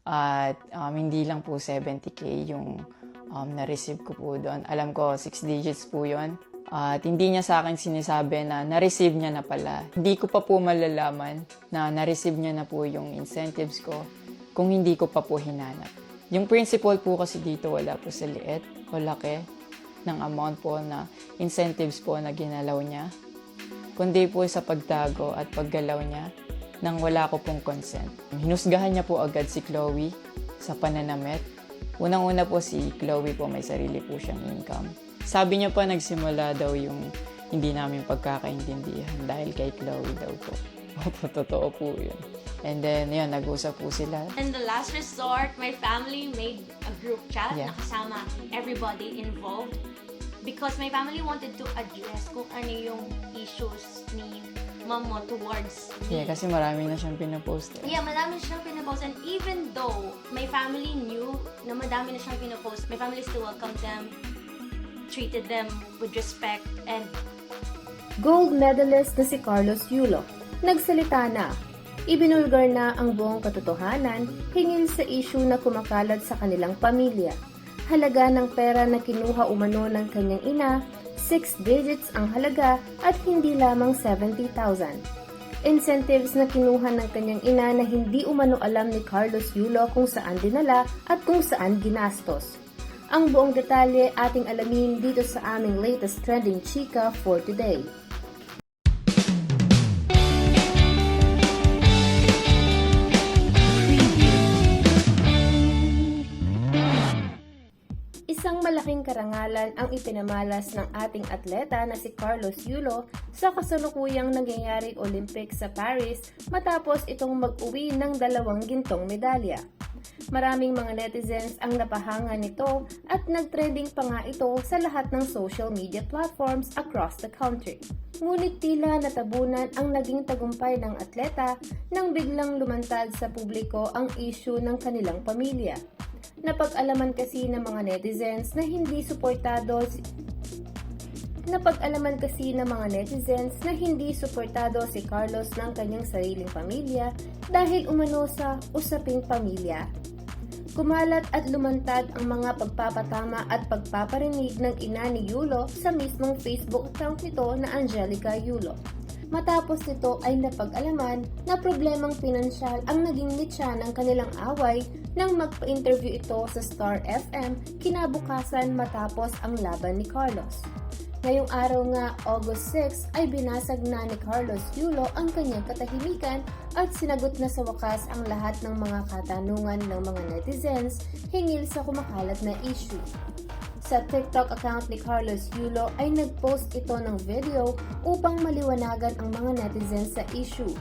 At hindi lang po 70K yung na-receive ko po doon. Alam ko 6 digits po yon. At hindi niya sa akin sinasabi na na-receive niya na pala. Hindi ko pa po malalaman na na-receive niya na po yung incentives ko kung hindi ko pa po hinanap. Yung principal po kasi dito wala po sa liit o laki ng amount po na incentives po na ginalaw niya, kundi po sa pagtago at paggalaw niya nang wala ko pong consent. Hinusgahan niya po agad si Chloe sa pananamit. Unang-una po si Chloe po may sarili po siyang income. Sabi niya pa nagsimula daw yung hindi namin pagkakaintindihan dahil kay Chloe daw po. Opo, totoo po yun. And then, yun, nag-usap po sila. In the last resort, my family made a group chat Yeah. na kasama everybody involved because my family wanted to address kung ano yung issues ni mom mo towards me. Yeah, kasi marami na siyang pinapost. Yeah, madami na siyang pinapost. And even though my family knew na madami na siyang pinapost, my family still welcomed them, treated them with respect, and Gold medalist na si Carlos Yulo, nagsalita na. Ibinulgar na ang buong katotohanan hingil sa issue na kumakalat sa kanilang pamilya. Halaga ng pera na kinuha umano ng kanyang ina, 6 digits ang halaga at hindi lamang 70,000. Incentives na kinuha ng kanyang ina na hindi umano alam ni Carlos Yulo kung saan dinala at kung saan ginastos. Ang buong detalye ating alamin dito sa aming latest trending chika for today. Isang malaking karangalan ang ipinamalas ng ating atleta na si Carlos Yulo sa kasalukuyang nangyayaring Olympics sa Paris matapos itong mag-uwi ng 2 gintong medalya. Maraming mga netizens ang napahanga nito at nag-trending pa nga ito sa lahat ng social media platforms across the country. Ngunit tila natabunan ang naging tagumpay ng atleta nang biglang lumantad sa publiko ang issue ng kanilang pamilya. Napag-alaman kasi ng mga netizens na hindi suportado si Carlos ng kanyang sariling pamilya dahil umano sa usaping pamilya. Kumalat at lumantad ang mga pagpapatama at pagpaparinig ng ina ni Yulo sa mismong Facebook account nito na Angelica Yulo. Matapos nito ay napag-alaman na problemang pinansyal ang naging mitya ng kanilang away nang magpa-interview ito sa Star FM kinabukasan matapos ang laban ni Carlos. Ngayong araw nga, August 6, ay binasag na ni Carlos Yulo ang kanyang katahimikan at sinagot na sa wakas ang lahat ng mga katanungan ng mga netizens hingil sa kumakalat na issue. Sa TikTok account ni Carlos Yulo ay nag-post ito ng video upang maliwanagan ang mga netizens sa issue.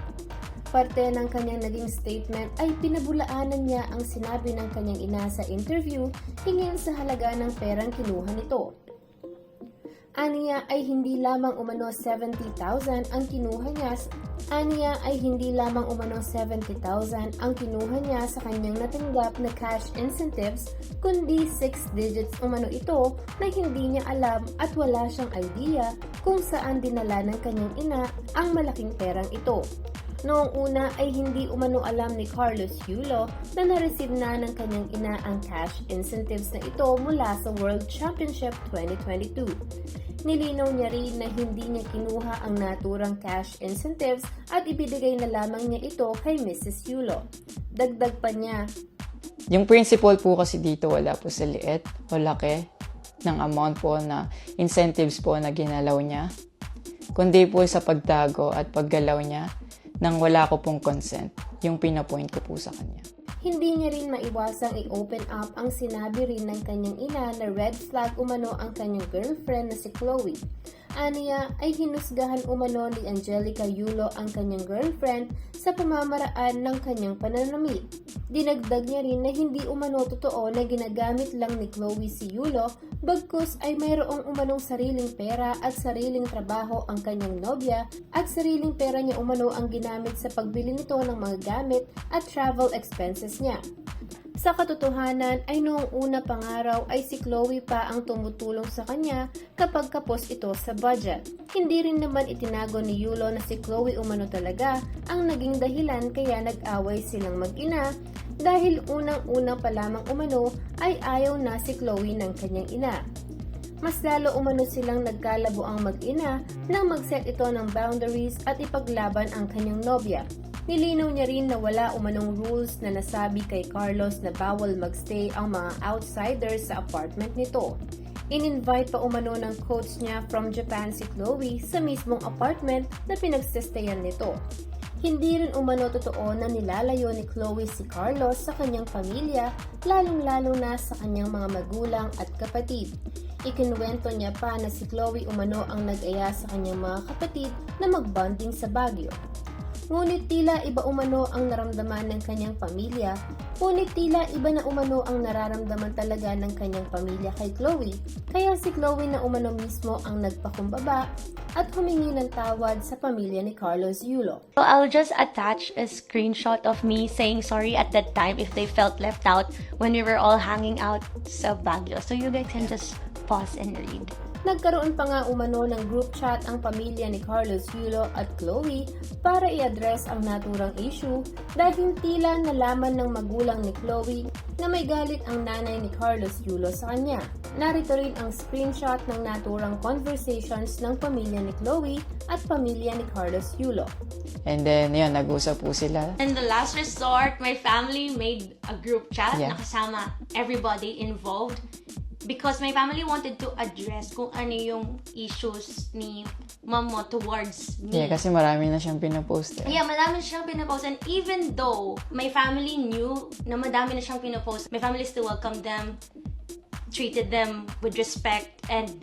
Parte ng kanyang naging statement ay pinabulaanan niya ang sinabi ng kanyang ina sa interview hingil sa halaga ng perang kinuha nito. Aniya ay hindi lamang umano 70,000 ang kinuha niya sa kanyang natanggap na cash incentives, kundi 6 digits umano ito na hindi niya alam at wala siyang idea kung saan dinala ng kanyang ina ang malaking perang ito. Noong una ay hindi umano alam ni Carlos Yulo na na-receive na ng kanyang ina ang cash incentives na ito mula sa World Championship 2022. Nilinaw niya rin na hindi niya kinuha ang naturang cash incentives at ibinigay na lamang niya ito kay Mrs. Yulo. Dagdag pa niya, Yung principal po kasi dito wala po sa liit o laki ng amount po na incentives po na ginalaw niya, kundi po sa pagtago at paggalaw niya nang wala ko pong consent, yung pinapoint ko po sa kanya. Hindi niya rin maiwasang i-open up ang sinabi rin ng kanyang ina na red flag umano ang kanyang girlfriend na si Chloe. Aniya ay hinusgahan umano ni Angelica Yulo ang kanyang girlfriend sa pamamaraan ng kanyang pananamit. Dinagdag niya rin na hindi umano totoo na ginagamit lang ni Chloe si Yulo, bagkus ay mayroong umanong sariling pera at sariling trabaho ang kanyang nobya at sariling pera niya umano ang ginamit sa pagbili nito ng mga gamit at travel expenses niya. Sa katotohanan ay noong una pang araw ay si Chloe pa ang tumutulong sa kanya kapag kapos ito sa budget. Hindi rin naman itinago ni Yulo na si Chloe umano talaga ang naging dahilan kaya nag-away silang mag-ina dahil unang-unang pa lamang umano ay ayaw na si Chloe ng kanyang ina. Mas lalo umano silang nagkalabo ang mag-ina nang mag-set ito ng boundaries at ipaglaban ang kanyang nobya. Nilinaw niya rin na wala umanong rules na nasabi kay Carlos na bawal magstay ang mga outsiders sa apartment nito. In-invite pa umano ng coach niya from Japan si Chloe sa mismong apartment na pinagsistayan nito. Hindi rin umano totoo na nilalayo ni Chloe si Carlos sa kanyang pamilya, lalong-lalo na sa kanyang mga magulang at kapatid. Ikinuwento niya pa na si Chloe umano ang nag-aya sa kanyang mga kapatid na magbonding sa Baguio. Ngunit tila iba umano ang naramdaman ng kanyang pamilya, ngunit tila iba na umano ang nararamdaman talaga ng kanyang pamilya kay Chloe, kaya si Chloe na umano mismo ang nagpakumbaba at humingi ng tawad sa pamilya ni Carlos Yulo. So I'll just attach a screenshot of me saying sorry at that time if they felt left out when we were all hanging out sa Baguio. So you guys can just pause and read. Nagkaroon pa nga umano ng group chat ang pamilya ni Carlos Yulo at Chloe para i-address ang naturang issue dahil tila nalaman ng magulang ni Chloe na may galit ang nanay ni Carlos Yulo sa kanya. Narito rin ang screenshot ng naturang conversations ng pamilya ni Chloe at pamilya ni Carlos Yulo. And then, yun, nag-usap po sila. In the last resort, my family made a group chat Yeah. na kasama everybody involved because my family wanted to address kung ano yung issues ni mom mo towards me. Yeah, kasi marami na siyang pinapost. Yeah, madami siyang pinapost. And even though my family knew na madami na siyang pinapost, my family still welcomed them, treated them with respect and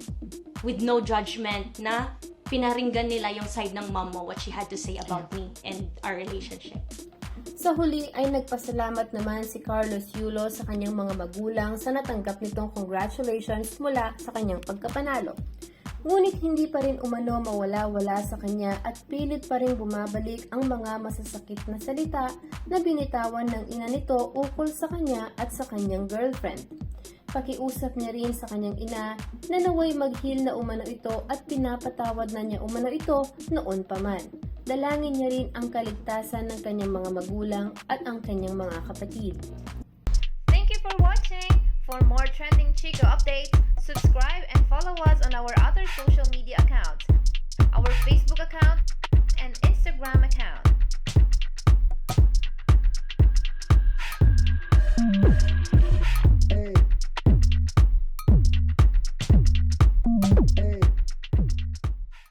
with no judgment na pinaringgan nila yung side ng mom mo, what she had to say about me and our relationship. Sa huli ay nagpasalamat naman si Carlos Yulo sa kanyang mga magulang sa natanggap nitong congratulations mula sa kanyang pagkapanalo. Ngunit hindi pa rin umano mawala-wala sa kanya at pilit pa rin bumabalik ang mga masasakit na salita na binitawan ng ina nito ukol sa kanya at sa kanyang girlfriend. Pakiusap niya rin sa kanyang ina na naway mag-heal na umano ito at pinapatawad na niya umano ito noon pa man. Dalangin niya rin ang kaligtasan ng kanyang mga magulang at ang kanyang mga kapatid. Thank you for watching. For more trending Chico updates, subscribe and follow us on our other social media accounts. Our Facebook account,